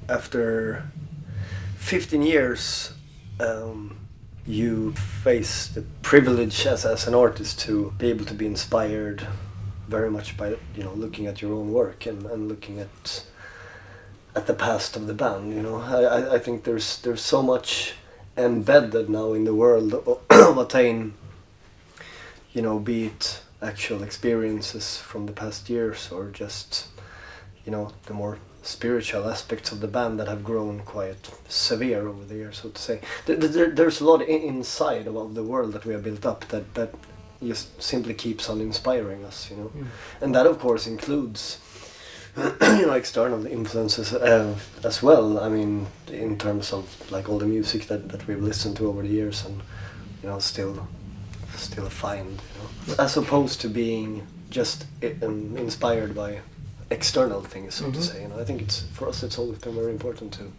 after 15 years, you face the privilege as an artist to be able to be inspired very much by looking at your own work and looking at the past of the band. I think there's so much embedded now in the world of Watain, be it actual experiences from the past years or just the more spiritual aspects of the band that have grown quite severe over the years, so to say. There's a lot inside of the world that we have built up that just simply keeps on inspiring us, and that of course includes external influences as well. I mean, in terms of like all the music that we've listened to over the years and still find, as opposed to being just inspired by external things, so to say. I think for us it's always been very important to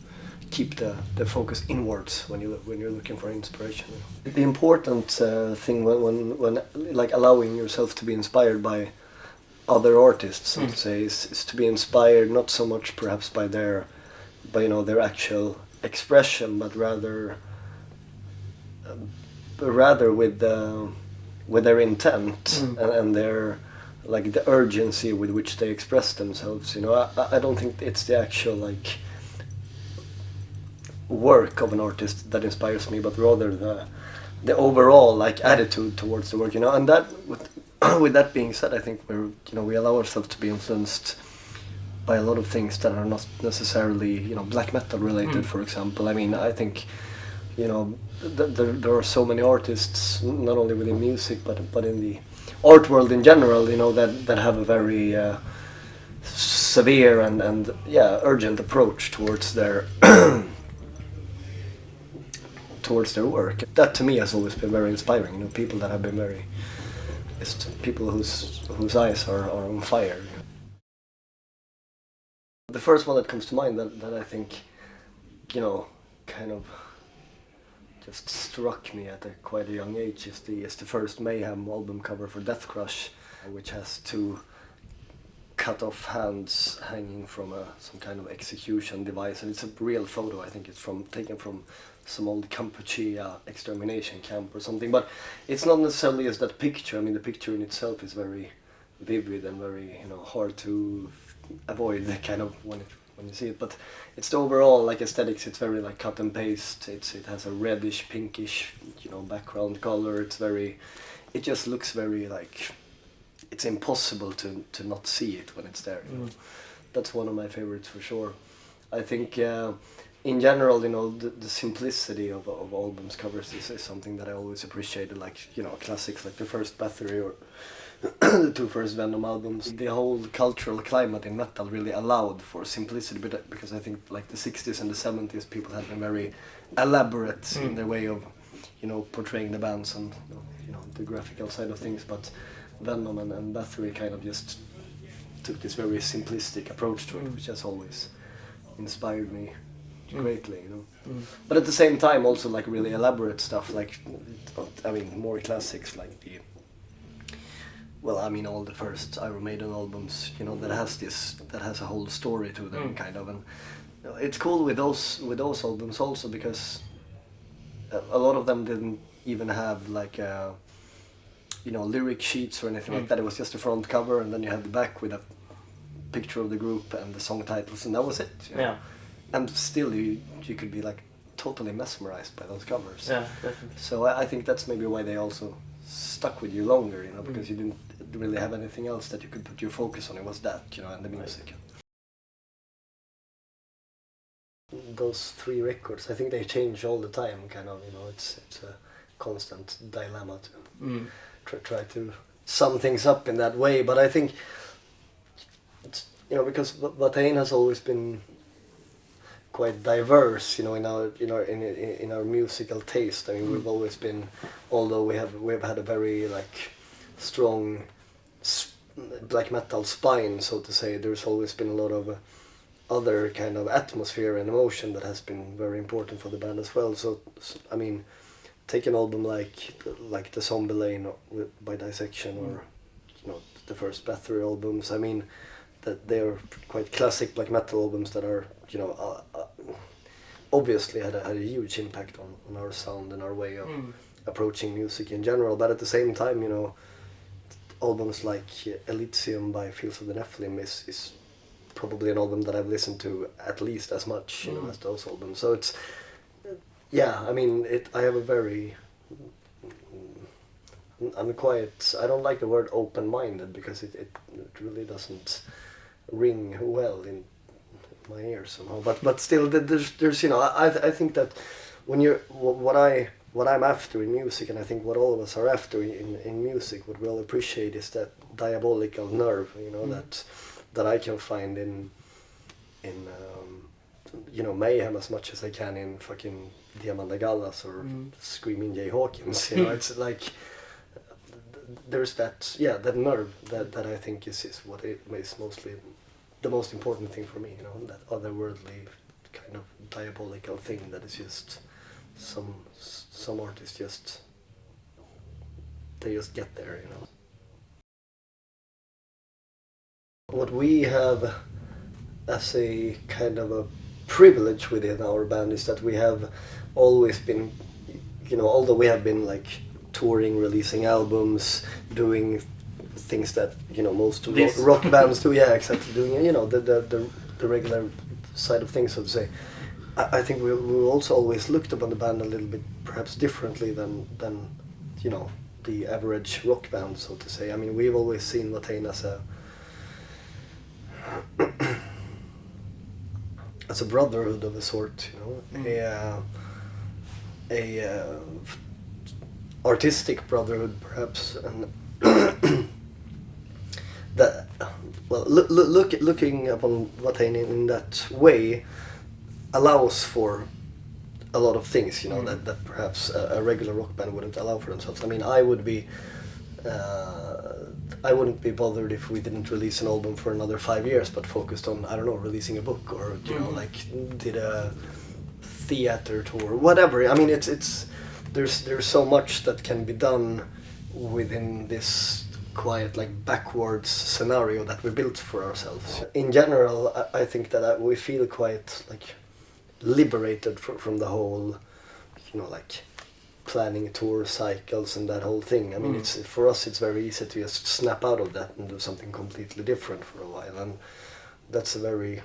keep the focus inwards when you're looking for inspiration. The important thing when like allowing yourself to be inspired by other artists, so to say, is to be inspired not so much perhaps by their actual expression, but rather with their intent and their like the urgency with which they express themselves. I don't think it's the actual like work of an artist that inspires me, but rather the overall like attitude towards the work. And that with that being said, I think we allow ourselves to be influenced by a lot of things that are not necessarily black metal related, for example. I mean, I think there are so many artists, not only within music but in the art world in general, that have a very severe and urgent approach towards their towards their work. That to me has always been very inspiring. People that have been very, people whose eyes are on fire. The first one that comes to mind that I think kind of just struck me at quite a young age is the first Mayhem album cover for Death Crush, which has two cut off hands hanging from some kind of execution device, and it's a real photo. I think it's taken from some old Kampuchea extermination camp or something, but it's not necessarily as that picture. I mean, the picture in itself is very vivid and very hard to avoid kind of when you see it, but it's the overall like aesthetics. It's very like cut and paste. It has a reddish pinkish background color. It just looks very like it's impossible to not see it when it's there. That's one of my favorites for sure. I think in general, the simplicity of albums covers is something that I always appreciated. Like classics like the first Bathory or the two first Venom albums. The whole cultural climate in metal really allowed for simplicity, because I think like the 60s and the 70s people had been very elaborate in their way of portraying the bands and the graphical side of things, but Venom and Bathory kind of just took this very simplistic approach to it, which has always inspired me greatly. But at the same time also like really elaborate stuff, like I mean more classics like all the first Iron Maiden albums, that has a whole story to them kind of, and it's cool with those albums also because a lot of them didn't even have like lyric sheets or anything like that. It was just a front cover, and then you had the back with a picture of the group and the song titles, and that was it. Yeah. And still you could be like totally mesmerized by those covers. Yeah, definitely. So I think that's maybe why they also stuck with you longer, because you didn't really have anything else that you could put your focus on. It was that, and the music. Those three records, I think they change all the time, kind of, it's a constant dilemma to try to sum things up in that way. But I think it's, because Watain has always been quite diverse, in our musical taste. I mean, we've always been, although we've had a very like strong black metal spine, so to say, there's always been a lot of other kind of atmosphere and emotion that has been very important for the band as well. So I mean, take an album like the Zombie Lane by Dissection, or the first Bathory albums. I mean, that they are quite classic black metal albums that are obviously had a huge impact on our sound and our way of approaching music in general. But at the same time, you know, albums like Elysium by Fields of the Nephilim is probably an album that I've listened to at least as much, you know, as those albums. So it's, yeah, I mean, I have a very, I'm quite, I don't like the word open-minded because it really doesn't ring well in my ears somehow. But still, there's you know, I think that when you're, what I'm after in music, and I think what all of us are after in music, what we all appreciate is that diabolical nerve, you know, that I can find in you know, Mayhem as much as I can in fucking Diamanda Gallas or Screaming Jay Hawkins. You know, it's like there's that that nerve that I think is what it is mostly the most important thing for me. You know, that otherworldly kind of diabolical thing that is just some artists just get there. You know, what we have as a kind of a privilege within our band is that we have always been, you know, although we have been like touring, releasing albums, doing things that, you know, most rock bands do, yeah, exactly, doing, you know, the regular side of things, so to say. I think we also always looked upon the band a little bit perhaps differently than you know, the average rock band, so to say. I mean, we've always seen Watain as a brotherhood of a sort, you know, a artistic brotherhood perhaps, and that, well, looking upon Watain in that way allows for a lot of things, you know, that perhaps a regular rock band wouldn't allow for themselves. I mean, I wouldn't be bothered if we didn't release an album for another 5 years, but focused on, I don't know, releasing a book, or, you know, like did a theater tour, whatever. I mean, it's there's so much that can be done within this quiet, like, backwards scenario that we built for ourselves. In general, I think that we feel quite like liberated from the whole, you know, like planning tour cycles and that whole thing. I mean, it's, for us, it's very easy to just snap out of that and do something completely different for a while, and that's a very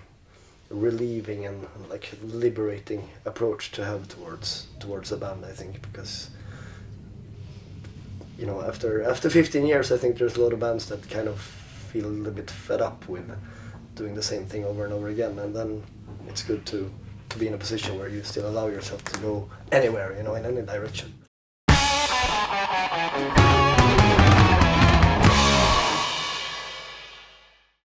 relieving and like liberating approach to have towards a band, I think, because, you know, after 15 years, I think there's a lot of bands that kind of feel a little bit fed up with doing the same thing over and over again, and then it's good to be in a position where you still allow yourself to go anywhere, you know, in any direction.